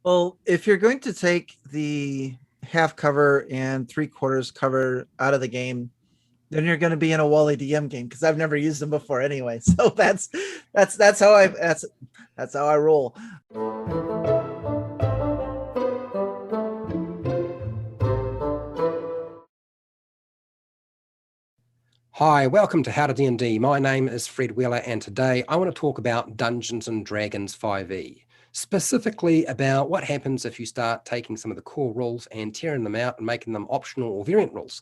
Well, if you're going to take the half cover and three-quarters cover out of the game, then you're going to be in a Wally DM game because I've never used them before anyway. So that's how that's how I roll. Hi, welcome to How to D&D. My name is Fred Wheeler, and today I want to talk about Dungeons & Dragons 5e, specifically about what happens if you start taking some of the core rules and tearing them out and making them optional or variant rules.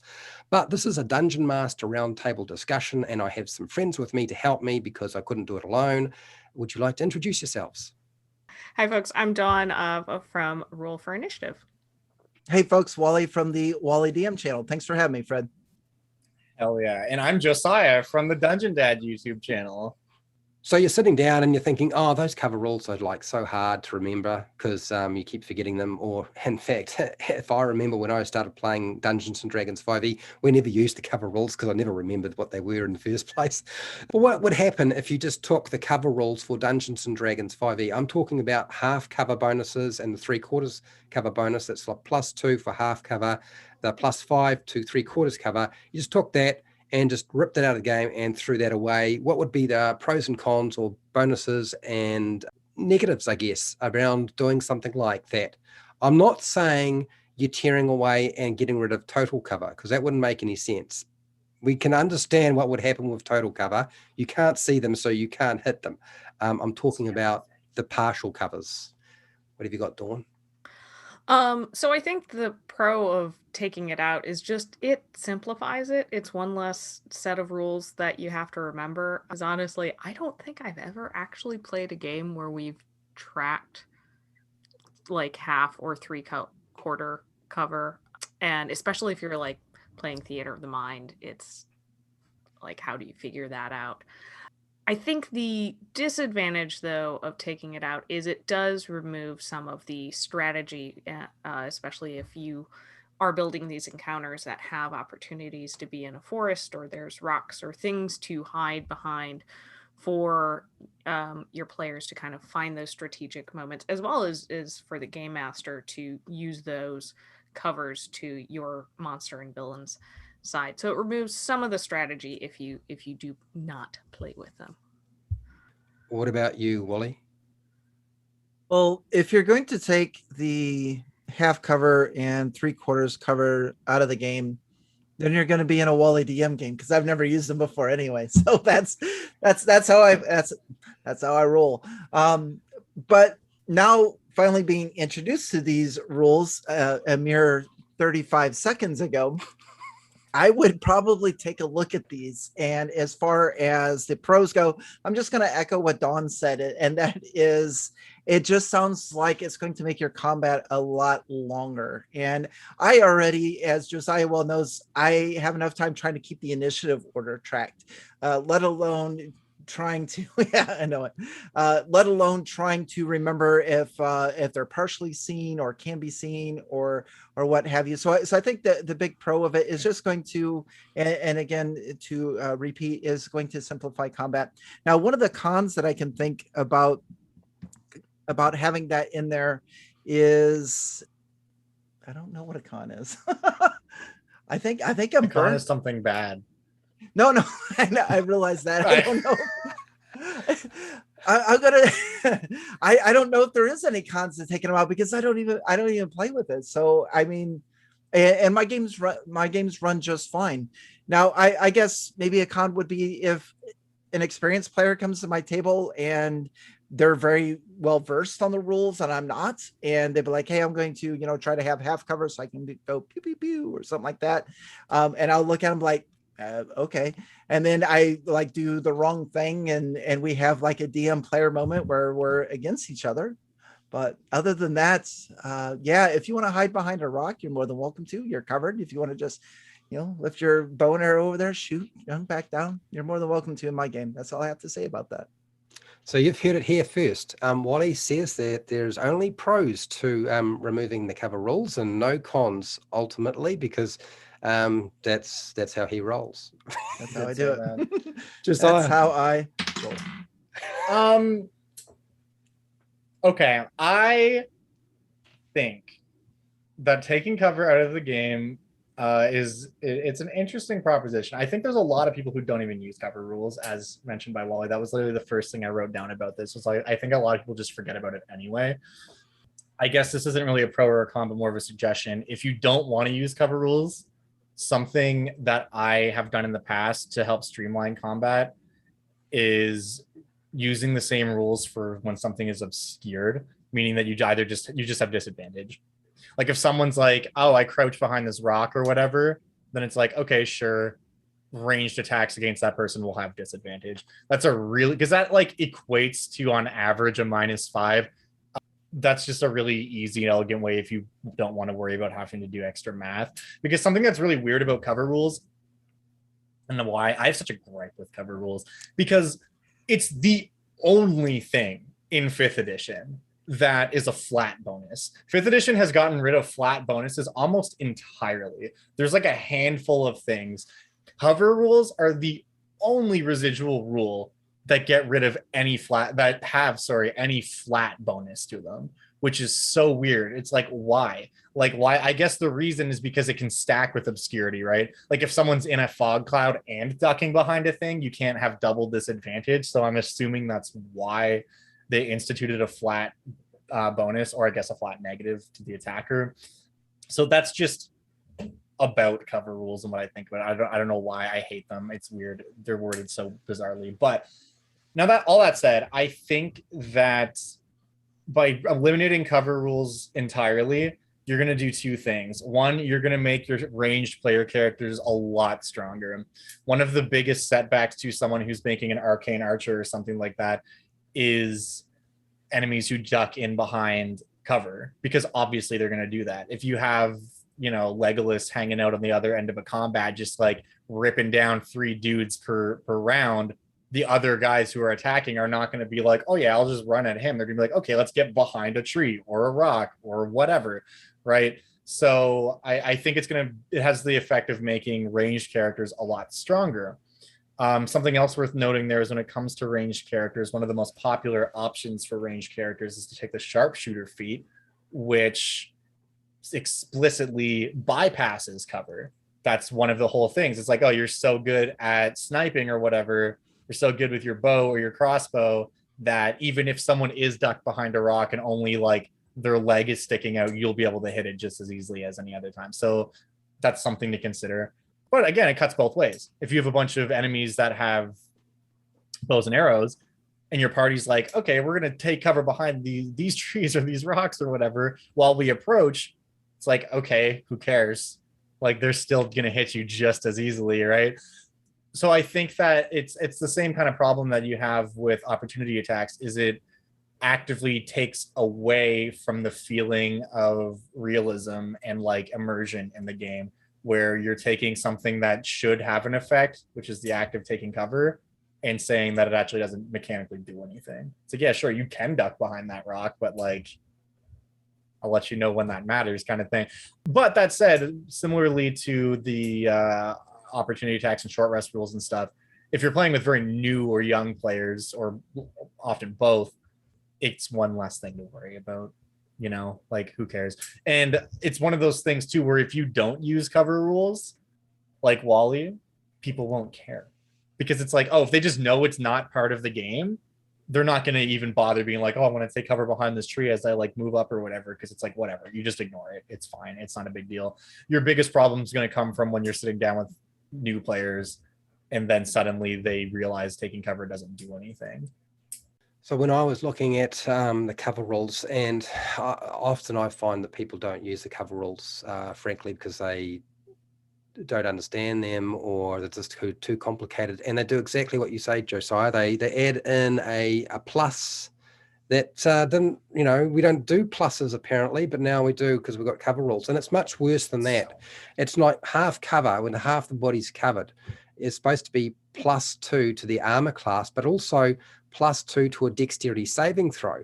But this is a Dungeon Master roundtable discussion, and I have some friends with me to help me because I couldn't do it alone. Would you like to introduce yourselves? Hi, folks. I'm Dawn from Roll for Initiative. Hey, folks, Wally from the Wally DM channel. Thanks for having me, Fred. Hell yeah. And I'm Josiah from the Dungeon Dad YouTube channel. So you're sitting down and you're thinking, oh, those cover rules are like so hard to remember because you keep forgetting them. Or in fact, if I remember when I started playing Dungeons & Dragons 5e, we never used the cover rules because I never remembered what they were in the first place. But what would happen if you just took the cover rules for Dungeons & Dragons 5e? I'm talking about half cover bonuses and the three-quarters cover bonus. That's like +2 for half cover, the +5 to three-quarters cover. You just took that and just ripped it out of the game and threw that away. What would be the pros and cons or bonuses and negatives, I guess, around doing something like that? I'm not saying you're tearing away and getting rid of total cover because that wouldn't make any sense. We can understand what would happen with total cover. You can't see them, so you can't hit them. I'm talking about the partial covers. What have you got, Dawn? So I think the pro of taking it out is just it simplifies it. It's one less set of rules that you have to remember. Because honestly, I don't think I've ever actually played a game where we've tracked like half or quarter cover. And especially if you're like playing Theater of the Mind, it's like, how do you figure that out? I think the disadvantage, though, of taking it out is it does remove some of the strategy, especially if you are building these encounters that have opportunities to be in a forest or there's rocks or things to hide behind for your players to kind of find those strategic moments, as well as for the game master to use those covers to your monster and villains side. So it removes some of the strategy if you do not play with them. What about you, Wally? Well, if you're going to take the half cover and three-quarters cover out of the game, then you're going to be in a Wally DM game because I've never used them before anyway. So that's how I roll. But now finally being introduced to these rules a mere 35 seconds ago, I would probably take a look at these. And as far as the pros go, I'm just going to echo what Dawn said. And that is, it just sounds like it's going to make your combat a lot longer. And I already, as Josiah well knows, I have enough time trying to keep the initiative order tracked, let alone trying to yeah I know it let alone trying to remember if they're partially seen or can be seen or what have you. So I think the big pro of it is just going to and again to repeat is going to simplify combat. Now, one of the cons that I can think about having that in there is I don't know what a con is. I think I'm A con burnt. is something bad. No, I realize that. I don't know. I'm gonna. I don't know if there is any cons to taking them out because I don't even play with it. So I mean, and my games run just fine. Now I guess maybe a con would be if an experienced player comes to my table and they're very well versed on the rules and I'm not, and they'd be like, hey, I'm going to try to have half cover so I can go pew pew pew or something like that, and I'll look at them like okay, and then I like do the wrong thing and we have like a DM player moment where we're against each other. But other than that, yeah, if you want to hide behind a rock, you're more than welcome to. You're covered. If you want to just lift your bow and arrow over there, shoot, back down, you're more than welcome to in my game. That's all I have to say about that. So you've heard it here first. Wally says that there's only pros to removing the cover rules and no cons ultimately, because that's how he rolls. That's how I do it. Josiah. That's how I roll. Okay, I think that taking cover out of the game it's an interesting proposition. I think there's a lot of people who don't even use cover rules, as mentioned by Wally. That was literally the first thing I wrote down about this. Was like, I think a lot of people just forget about it anyway. I guess this isn't really a pro or a con, but more of a suggestion. If you don't want to use cover rules, something that I have done in the past to help streamline combat is using the same rules for when something is obscured, meaning that you just have disadvantage. Like if someone's like, oh, I crouch behind this rock or whatever, then it's like, okay, sure, ranged attacks against that person will have disadvantage. That's a really, because that like equates to on average a -5. That's just a really easy, elegant way if you don't want to worry about having to do extra math. Because something that's really weird about cover rules, and why I have such a gripe with cover rules, because it's the only thing in 5th edition that is a flat bonus. 5th edition has gotten rid of flat bonuses almost entirely. There's like a handful of things. Cover rules are the only residual rule that get rid of any flat bonus to them, which is so weird. It's like, why? Like, why? I guess the reason is because it can stack with obscurity, right? Like if someone's in a fog cloud and ducking behind a thing, you can't have double disadvantage. So I'm assuming that's why they instituted a flat bonus, or I guess a flat negative to the attacker. So that's just about cover rules and what I think about it. I don't know why I hate them. It's weird. They're worded so bizarrely. But now that all that said, I think that by eliminating cover rules entirely, you're going to do two things. One, you're going to make your ranged player characters a lot stronger. One of the biggest setbacks to someone who's making an arcane archer or something like that is enemies who duck in behind cover, because obviously they're going to do that. If you have, Legolas hanging out on the other end of a combat, just like ripping down 3 dudes per round, the other guys who are attacking are not going to be like, oh yeah, I'll just run at him. They're going to be like, okay, let's get behind a tree or a rock or whatever, right? So I think it has the effect of making ranged characters a lot stronger. Something else worth noting there is when it comes to ranged characters, one of the most popular options for ranged characters is to take the sharpshooter feat, which explicitly bypasses cover. That's one of the whole things. It's like, oh, you're so good at sniping or whatever, you're so good with your bow or your crossbow that even if someone is ducked behind a rock and only like their leg is sticking out, you'll be able to hit it just as easily as any other time. So that's something to consider. But again, it cuts both ways. If you have a bunch of enemies that have bows and arrows, and your party's like, okay, we're going to take cover behind these trees or these rocks or whatever while we approach, it's like, okay, who cares? Like, they're still going to hit you just as easily, right? So I think that it's the same kind of problem that you have with opportunity attacks, is it actively takes away from the feeling of realism and like immersion in the game, where you're taking something that should have an effect, which is the act of taking cover, and saying that it actually doesn't mechanically do anything. It's like, yeah, sure, you can duck behind that rock, but like, I'll let you know when that matters, kind of thing. But that said, similarly to the opportunity attacks and short rest rules and stuff, if you're playing with very new or young players, or often both, it's one less thing to worry about. Like, who cares? And it's one of those things too, where if you don't use cover rules like Wally, people won't care, because it's like, oh, if they just know it's not part of the game, they're not going to even bother being like, oh, I want to take cover behind this tree as I like move up or whatever, because it's like, whatever, you just ignore it. It's fine. It's not a big deal. Your biggest problem is going to come from when you're sitting down with new players and then suddenly they realize taking cover doesn't do anything. So when I was looking at the cover rules, and often I find that people don't use the cover rules, frankly, because they don't understand them, or they're just too complicated. And they do exactly what you say, Josiah. They add in a plus that didn't, we don't do pluses apparently, but now we do because we've got cover rules. And it's much worse than that. It's like half cover when half the body's covered. It's supposed to be +2 to the armor class, but also +2 to a dexterity saving throw.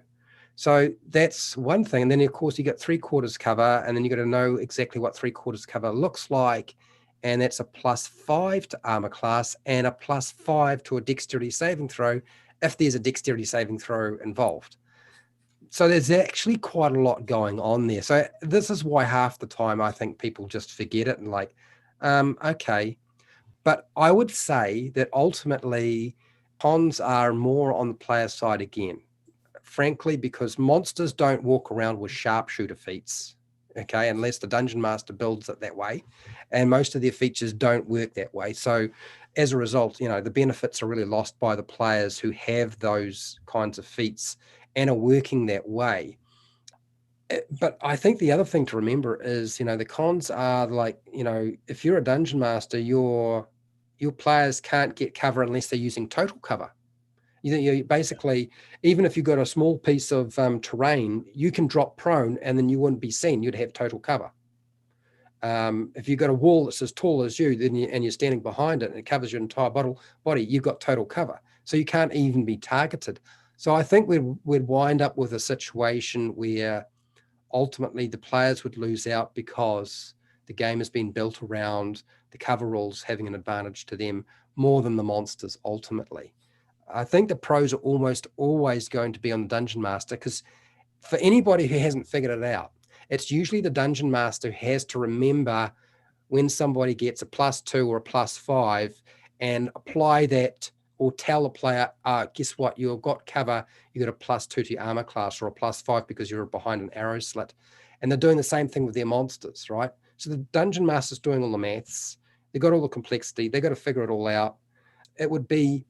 So that's one thing. And then of course you get 3/4 cover, and then you got to know exactly what 3/4 cover looks like. And that's a +5 to armor class and a +5 to a dexterity saving throw if there's a dexterity saving throw involved. So there's actually quite a lot going on there. So this is why half the time I think people just forget it and like, okay. But I would say that ultimately cons are more on the player side again, frankly, because monsters don't walk around with sharpshooter feats, okay, unless the dungeon master builds it that way. And most of their features don't work that way. So as a result, you know, the benefits are really lost by the players who have those kinds of feats and are working that way. But I think the other thing to remember is, you know, the cons are like, you know, if you're a dungeon master, your players can't get cover unless they're using total cover. You basically, even if you've got a small piece of terrain, you can drop prone and then you wouldn't be seen. You'd have total cover. If you've got a wall that's as tall as you, then and you're standing behind it and it covers your entire body, you've got total cover. So you can't even be targeted. So I think we'd wind up with a situation where ultimately the players would lose out because the game has been built around the cover rules having an advantage to them more than the monsters ultimately. I think the pros are almost always going to be on the dungeon master, because for anybody who hasn't figured it out, it's usually the dungeon master who has to remember when somebody gets a +2 or a +5 and apply that, or tell the player, guess what, you've got cover, you got a +2 to your armor class or a +5 because you're behind an arrow slit. And they're doing the same thing with their monsters, right? So the dungeon master's doing all the maths, they've got all the complexity, they've got to figure it all out. It would be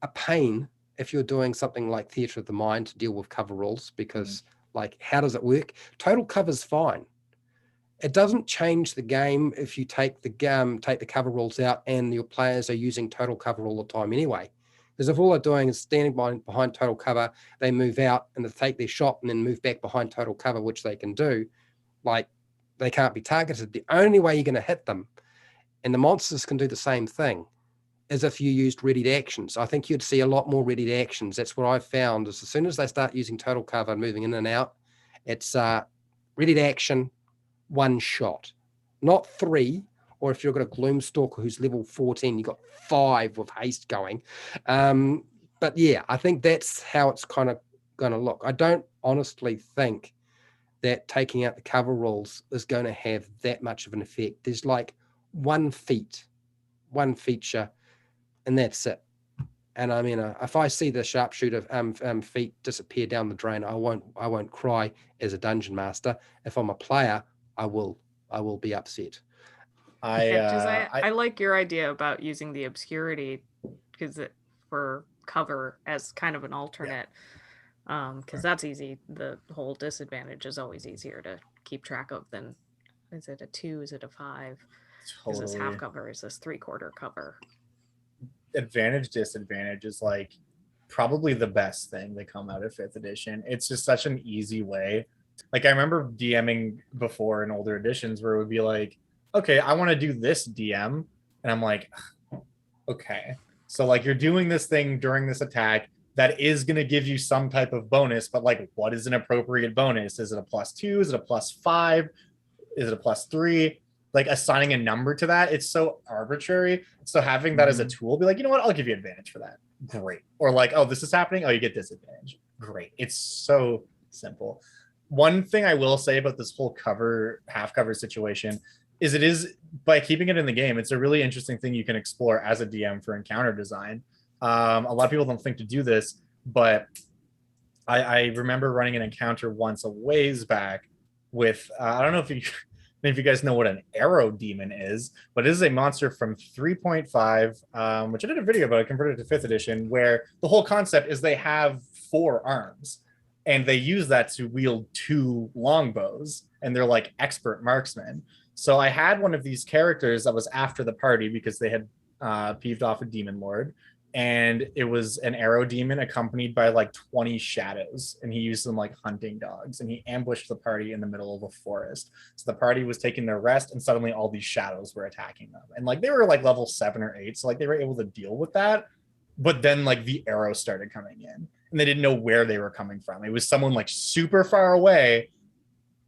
a pain if you're doing something like Theatre of the Mind to deal with cover rules, because like, how does it work? Total cover's fine. It doesn't change the game if you take the cover rules out and your players are using total cover all the time anyway. Because if all they're doing is standing behind total cover, they move out and they take their shot and then move back behind total cover, which they can do, like, they can't be targeted. The only way you're going to hit them, and the monsters can do the same thing, as if you used readied actions. I think you'd see a lot more readied actions. That's what I've found, is as soon as they start using total cover and moving in and out, it's readied action, one shot, not 3. Or if you've got a Gloomstalker who's level 14, you've got 5 with haste going. But yeah, I think that's how it's kind of going to look. I don't honestly think that taking out the cover rules is going to have that much of an effect. There's like one feature, and that's it. And I mean, if I see the sharpshooter feat disappear down the drain, I won't cry as a dungeon master. If I'm a player, I will be upset. I like your idea about using the obscurity for cover as kind of an alternate, because that's easy. The whole disadvantage is always easier to keep track of than, is it a 2, is it a 5? Is this half cover? Is this 3/4 cover? Advantage, disadvantage is like probably the best thing that come out of 5th edition. It's just such an easy way. Like, I remember DMing before in older editions where it would be like, okay, I want to do this DM, and I'm like, okay, so like, you're doing this thing during this attack that is going to give you some type of bonus, but like, what is an appropriate bonus? Is it a +2? Is it a +5? Is it a +3? Like, assigning a number to that, it's so arbitrary. So having that as a tool, be like, you know what, I'll give you advantage for that. Great. Or like, oh, this is happening, oh, you get disadvantage. Great. It's so simple. One thing I will say about this whole half cover situation is, it is, by keeping it in the game, it's a really interesting thing you can explore as a DM for encounter design. A lot of people don't think to do this, but I remember running an encounter once a ways back with, I don't know if you guys know what an arrow demon is, but it is a monster from 3.5, which I did a video about. I converted it to 5th edition, where the whole concept is they have 4 arms, and they use that to wield 2 longbows, and they're like expert marksmen. So I had one of these characters that was after the party because they had peeved off a demon lord, and it was an arrow demon accompanied by like 20 shadows, and he used them like hunting dogs, and he ambushed the party in the middle of a forest. So the party was taking their rest, and suddenly all these shadows were attacking them, and like, they were like level 7 or 8, so like, they were able to deal with that. But then like, the arrows started coming in, and they didn't know where they were coming from. It was someone like super far away,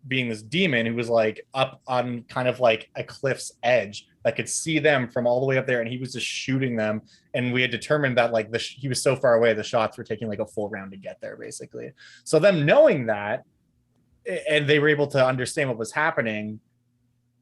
being this demon who was like up on kind of like a cliff's edge, that could see them from all the way up there, and he was just shooting them. And we had determined that like he was so far away, the shots were taking like a full round to get there, basically. So them knowing that, and they were able to understand what was happening,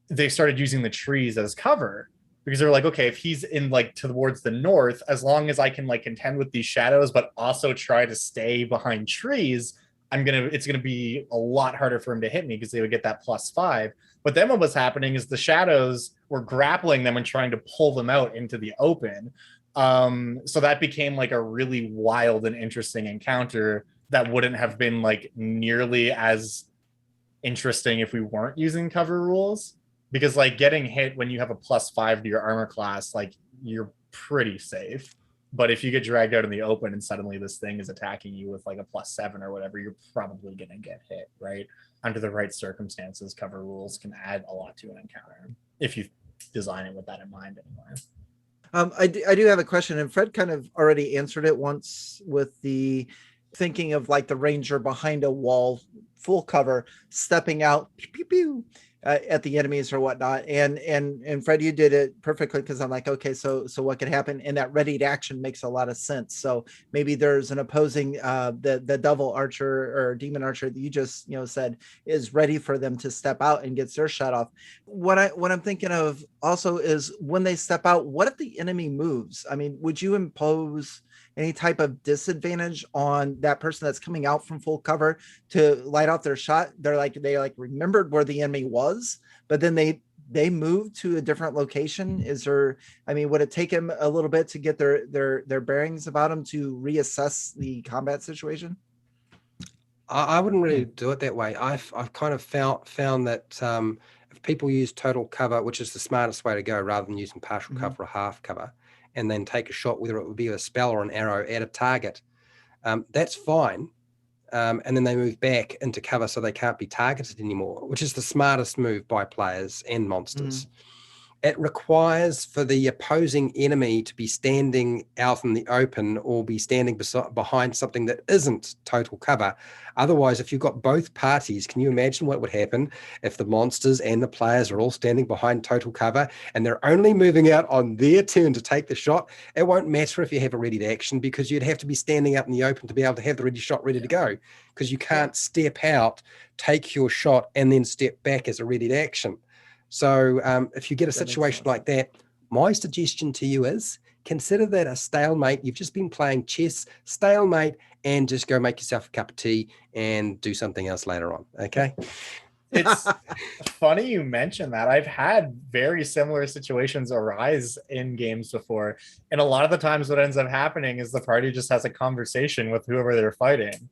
they started using the trees as cover, because they were like, okay, if he's in like towards the north, as long as I can like contend with these shadows, but also try to stay behind trees, it's gonna be a lot harder for him to hit me, because they would get that +5. But then what was happening is the shadows were grappling them and trying to pull them out into the open. So that became like a really wild and interesting encounter that wouldn't have been like nearly as interesting if we weren't using cover rules, because like getting hit when you have a +5 to your armor class, like you're pretty safe. But if you get dragged out in the open and suddenly this thing is attacking you with like a +7 or whatever, you're probably going to get hit, right? Under the right circumstances, cover rules can add a lot to an encounter if you design it with that in mind anyway. I do have a question, and Fred kind of already answered it once with the thinking of like the ranger behind a wall, full cover, stepping out, pew, pew, pew, at the enemies or whatnot. And Fred, you did it perfectly, because I'm like, okay, so what could happen? And that ready to action makes a lot of sense. So maybe there's an opposing the devil archer or demon archer that you just said is ready for them to step out and gets their shot off. What I'm thinking of also is when they step out, what if the enemy moves? I mean, would you impose any type of disadvantage on that person that's coming out from full cover to light off their shot? They remembered where the enemy was, but then they moved to a different location. Would it take them a little bit to get their bearings about them to reassess the combat situation? I wouldn't really do it that way. I've kind of found that if people use total cover, which is the smartest way to go, rather than using partial cover or half cover, and then take a shot, whether it would be a spell or an arrow at a target, that's fine. And then they move back into cover so they can't be targeted anymore, which is the smartest move by players and monsters. It requires for the opposing enemy to be standing out in the open or be standing behind something that isn't total cover. Otherwise, if you've got both parties, can you imagine what would happen if the monsters and the players are all standing behind total cover and they're only moving out on their turn to take the shot? It won't matter if you have a ready to action, because you'd have to be standing out in the open to be able to have the ready shot ready to go, because you can't step out, take your shot, and then step back as a ready to action. So if you get a situation like that, my suggestion to you is consider that a stalemate. You've just been playing chess, stalemate, and just go make yourself a cup of tea and do something else later on. Okay. It's funny you mentioned that. I've had very similar situations arise in games before. And a lot of the times what ends up happening is the party just has a conversation with whoever they're fighting.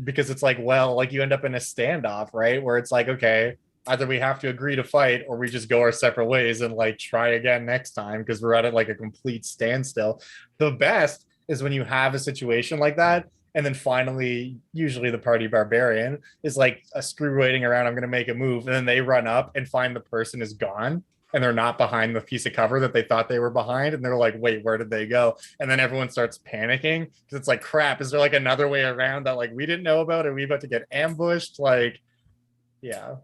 Because it's like, well, like you end up in a standoff, right? Where it's like, okay, either we have to agree to fight or we just go our separate ways and like try again next time, because we're at like a complete standstill. The best is when you have a situation like that, and then finally, usually the party barbarian is like a screw waiting around, I'm going to make a move. And then they run up and find the person is gone and they're not behind the piece of cover that they thought they were behind. And they're like, wait, where did they go? And then everyone starts panicking because it's like, crap, is there like another way around that like we didn't know about? Are we about to get ambushed? Like, yeah.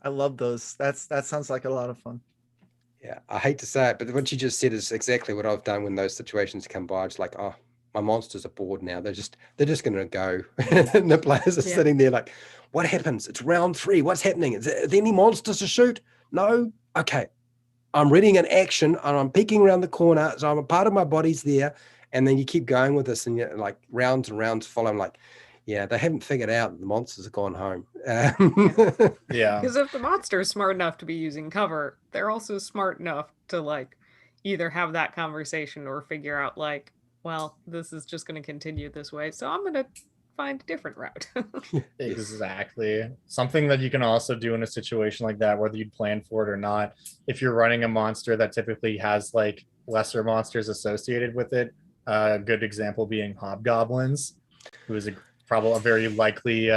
I love those. That sounds like a lot of fun. Yeah, I hate to say it, but what you just said is exactly what I've done when those situations come by. It's like, oh, my monsters are bored now. They're just going to go. And the players are sitting there like, what happens? It's round 3. What's happening? Is there any monsters to shoot? No? Okay. I'm reading an action and I'm peeking around the corner. So I'm a part of my body's there. And then you keep going with this and you're like rounds and rounds following, like, yeah, they haven't figured out the monsters have gone home. Yeah. Because if the monster is smart enough to be using cover, they're also smart enough to like either have that conversation or figure out like, well, this is just going to continue this way, so I'm going to find a different route. Exactly. Something that you can also do in a situation like that, whether you'd plan for it or not, if you're running a monster that typically has like lesser monsters associated with it, a good example being hobgoblins, who is probably a very likely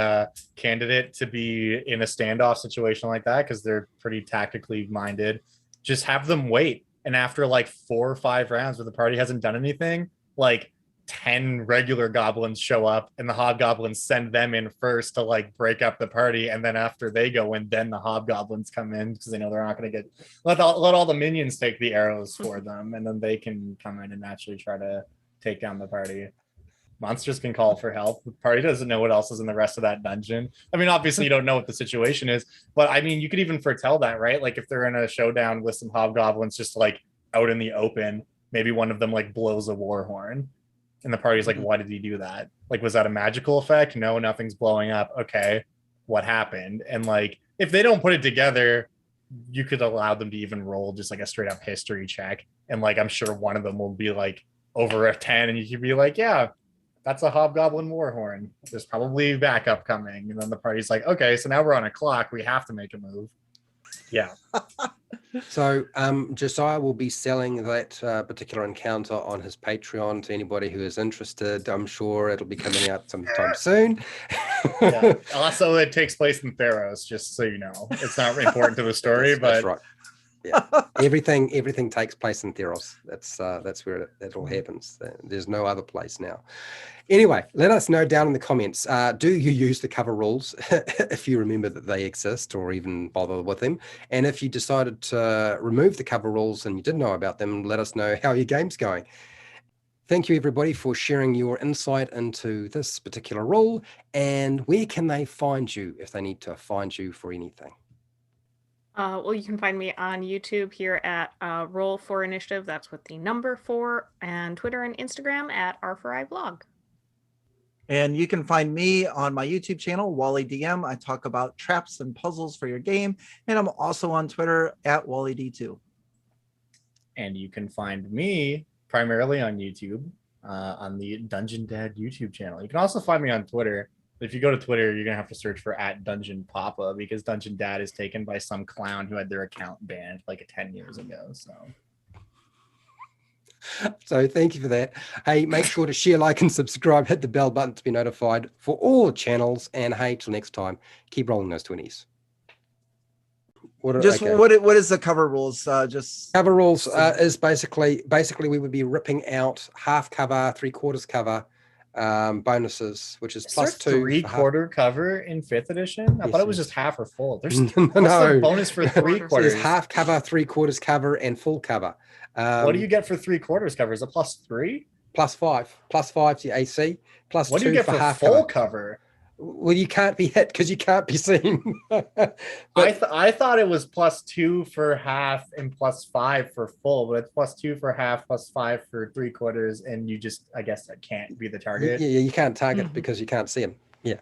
candidate to be in a standoff situation like that, because they're pretty tactically minded. Just have them wait, and after like 4 or 5 rounds where the party hasn't done anything, like 10 regular goblins show up and the hobgoblins send them in first to like break up the party, and then after they go in, then the hobgoblins come in because they know they're not going to get let all the minions take the arrows for them, and then they can come in and actually try to take down the party. Monsters can call for help. The party doesn't know what else is in the rest of that dungeon. I mean, obviously you don't know what the situation is, but I mean, you could even foretell that, right? Like if they're in a showdown with some hobgoblins just like out in the open, maybe one of them like blows a war horn. And the party's like, why did he do that? Like, was that a magical effect? No, nothing's blowing up. Okay, what happened? And like, if they don't put it together, you could allow them to even roll just like a straight up history check. And like, I'm sure one of them will be like over a 10, and you could be like, yeah, that's a hobgoblin war horn. There's probably backup coming. And then the party's like, okay, so now we're on a clock. We have to make a move. Yeah. So Josiah will be selling that particular encounter on his Patreon to anybody who is interested. I'm sure it'll be coming out sometime soon. Yeah. Also, it takes place in Theros, just so you know. It's not important to the story, that's but right. Yeah, everything takes place in Theros. That's where it all happens. There's no other place now. Anyway, let us know down in the comments. Do you use the cover rules if you remember that they exist, or even bother with them? And if you decided to remove the cover rules and you didn't know about them, let us know how your game's going. Thank you, everybody, for sharing your insight into this particular rule. And where can they find you if they need to find you for anything? Well, you can find me on YouTube here at Roll for Initiative. That's with the number 4, and Twitter and Instagram at R4iBlog. And you can find me on my YouTube channel, Wally DM. I talk about traps and puzzles for your game. And I'm also on Twitter at WallyD2. and you can find me primarily on YouTube, on the Dungeon Dad YouTube channel. You can also find me on Twitter. If you go to Twitter, you're gonna have to search for @DungeonPapa, because Dungeon Dad is taken by some clown who had their account banned like 10 years ago. So thank you for that. Hey, make sure to share, like, and subscribe. Hit the bell button to be notified for all channels. And hey, till next time, keep rolling those 20s. What is the cover rules? Just cover rules is basically we would be ripping out half cover, 3/4 cover bonuses, which is plus 2 3/4 cover in 5th edition. I thought it was just half or full. There's no the bonus for 3/4. There's half cover, 3/4 cover, and full cover. What do you get for 3/4 cover? Is it +3? +5 to your AC. Plus what do you get for half full cover? Well, you can't be hit because you can't be seen. I thought it was +2 for half and +5 for full, but it's +2 for half, +5 for 3/4, and you just, I guess, that can't be the target. Yeah, you can't target because you can't see them. Yeah.